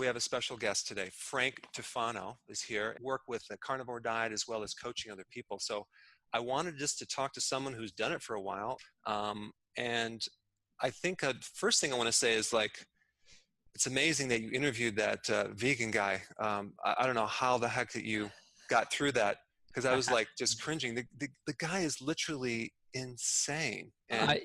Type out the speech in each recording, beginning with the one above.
We have a special guest today. Frank Tufano is here. I work with the carnivore diet as well as coaching other people. So I wanted just to talk to someone who's done it for a while. And I think first thing I want to say is, like, it's amazing that you interviewed that vegan guy. I don't know how the heck that you got through that, because I was like just cringing. The guy is literally insane. And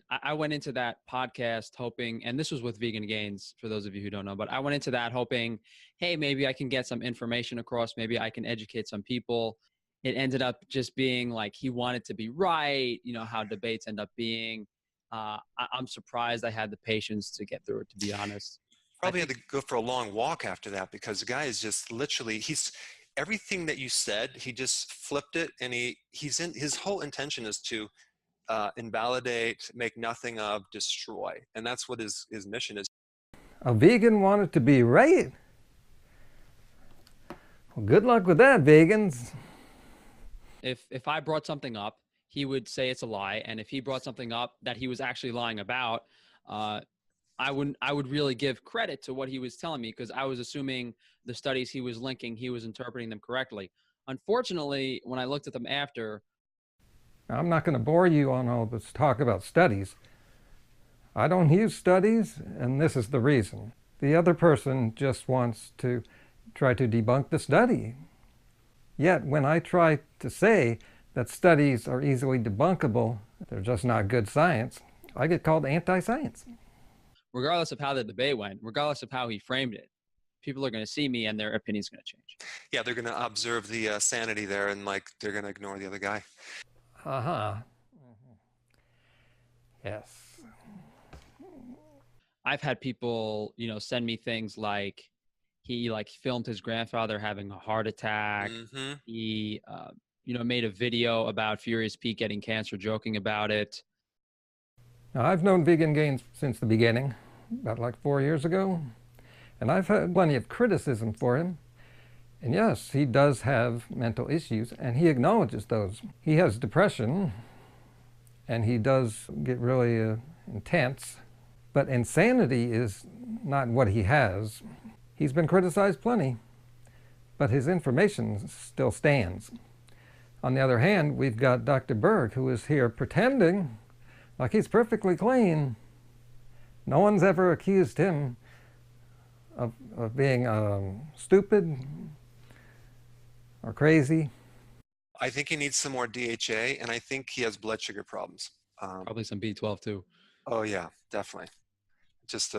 I went into that podcast hoping, and this was with VeganGains, for those of you who don't know, but I went into that hoping, hey, maybe I can get some information across. Maybe I can educate some people. It ended up just being like he wanted to be right, how debates end up being. I'm surprised I had the patience to get through it, to be honest. Probably had to go for a long walk after that, because the guy is just literally, everything that you said, he just flipped it, and his whole intention is to invalidate, make nothing of, destroy. And that's what his mission is. A vegan wanted to be right? Well, good luck with that, vegans. If I brought something up, he would say it's a lie. And if he brought something up that he was actually lying about, I would really give credit to what he was telling me, because I was assuming the studies he was linking, he was interpreting them correctly. Unfortunately, when I looked at them after, I'm not going to bore you on all this talk about studies. I don't use studies, and this is the reason. The other person just wants to try to debunk the study. Yet, when I try to say that studies are easily debunkable, they're just not good science, I get called anti-science. Regardless of how the debate went, regardless of how he framed it, people are going to see me and their opinion's going to change. Yeah, they're going to observe the sanity there, and they're going to ignore the other guy. Yes. I've had people, send me things like he filmed his grandfather having a heart attack. Mm-hmm. He, made a video about Furious Pete getting cancer, joking about it. Now, I've known VeganGains since the beginning, about 4 years ago, and I've had plenty of criticism for him. And yes, he does have mental issues, and he acknowledges those. He has depression, and he does get really intense, but insanity is not what he has. He's been criticized plenty, but his information still stands. On the other hand, we've got Dr. Berg, who is here pretending like he's perfectly clean. No one's ever accused him of being stupid or crazy. I think he needs some more DHA, and I think he has blood sugar problems. Probably some B12 too. Oh yeah, definitely. Just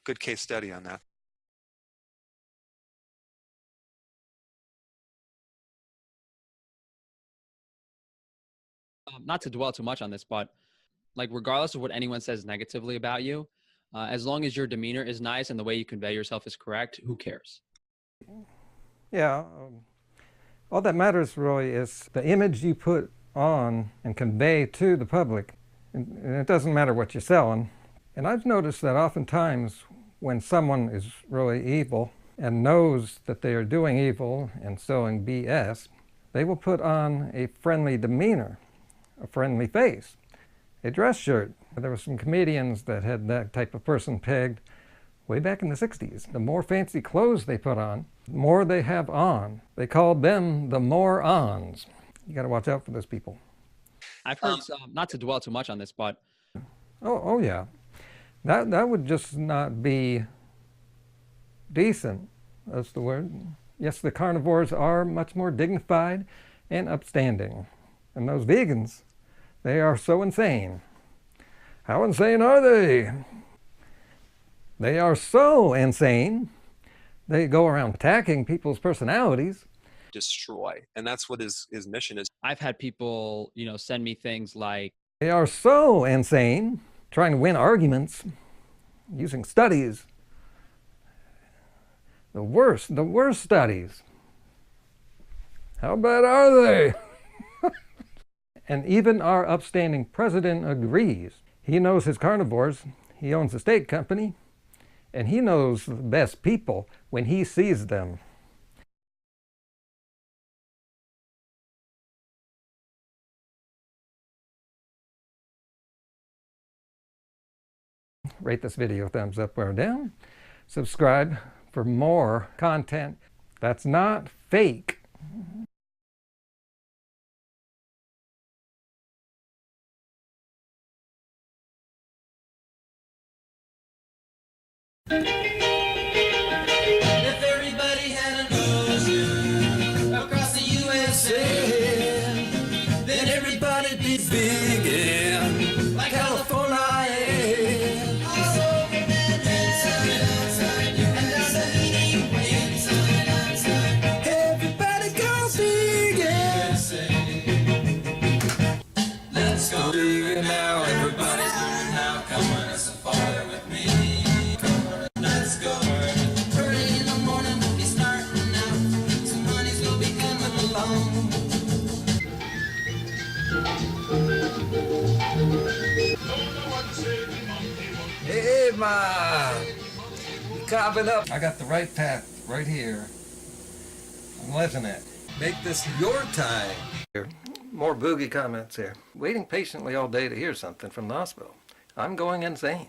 good case study on that. Not to dwell too much on this, but regardless of what anyone says negatively about you, as long as your demeanor is nice and the way you convey yourself is correct, who cares? Yeah. All that matters really is the image you put on and convey to the public. And it doesn't matter what you're selling. And I've noticed that oftentimes when someone is really evil and knows that they are doing evil and selling BS, they will put on a friendly demeanor, a friendly face, a dress shirt. There were some comedians that had that type of person pegged way back in the 60s. The more fancy clothes they put on, the more they have on. They called them the morons. You got to watch out for those people. I've heard not to dwell too much on this, but oh yeah, that would just not be decent. That's the word. Yes, the carnivores are much more dignified and upstanding, and those vegans, they are so insane. How insane are they? They are so insane, they go around attacking people's personalities. Destroy. And that's what his mission is. I've had people, send me things like, they are so insane, trying to win arguments, using studies. The worst studies. How bad are they? And even our upstanding president agrees. He knows his carnivores. He owns a steak company. And he knows the best people when he sees them. Rate this video thumbs up or down. Subscribe for more content that's not fake. If everybody had an ocean across the USA, then everybody'd be vegan, like California. All over and outside, and down the eating way. Everybody go vegan. Let's go vegan now. Everybody's doing now. Come on a safari with me. Let's go. Early in the morning we'll be starting now. Some money's gonna be coming along. Hey, Ma! You carving up. I got the right path right here. I'm living it. Make this your time. Here, more boogie comments here. Waiting patiently all day to hear something from the hospital. I'm going insane.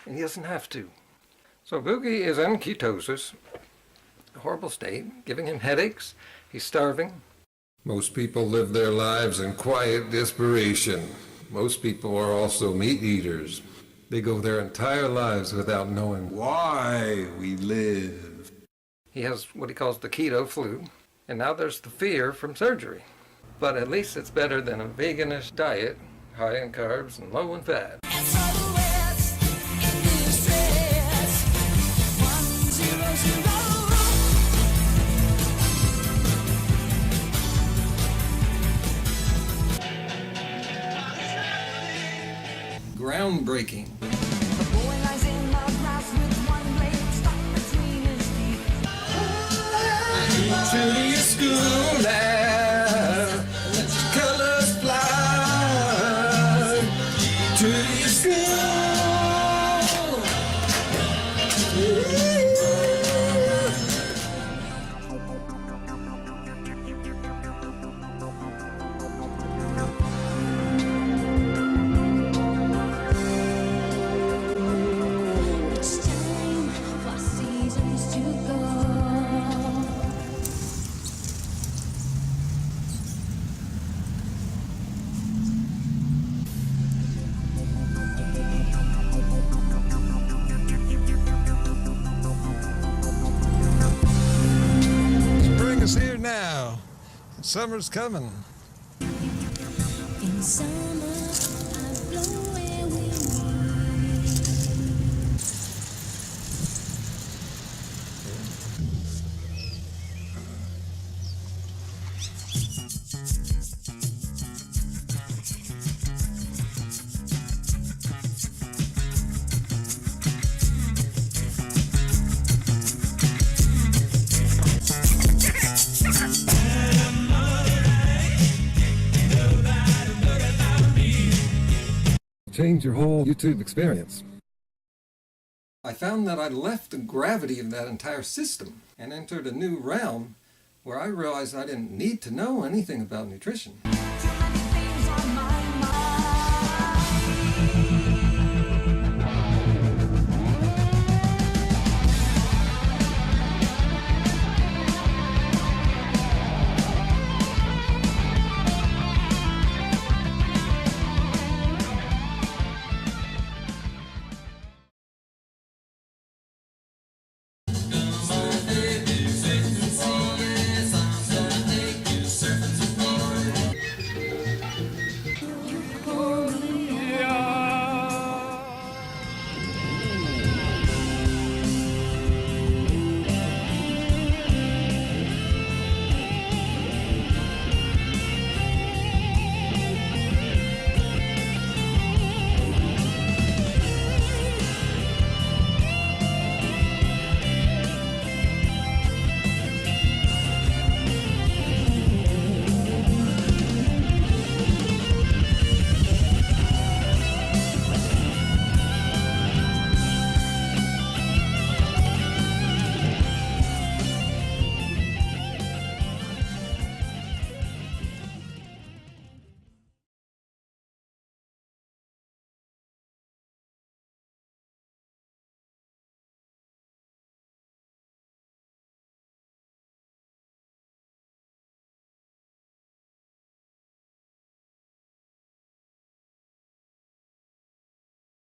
And he doesn't have to. So Boogie is in ketosis, a horrible state, giving him headaches. He's starving. Most people live their lives in quiet desperation. Most people are also meat eaters. They go their entire lives without knowing why we live. He has what he calls the keto flu. And now there's the fear from surgery. But at least it's better than a veganish diet, high in carbs and low in fat. Groundbreaking. To your school now. Let your colors fly. To your school. It's time for seasons to go. Spring is here now. Summer's coming. In summer, I blow where we Change your whole YouTube experience. I found that I left the gravity of that entire system and entered a new realm where I realized I didn't need to know anything about nutrition. Too many things on my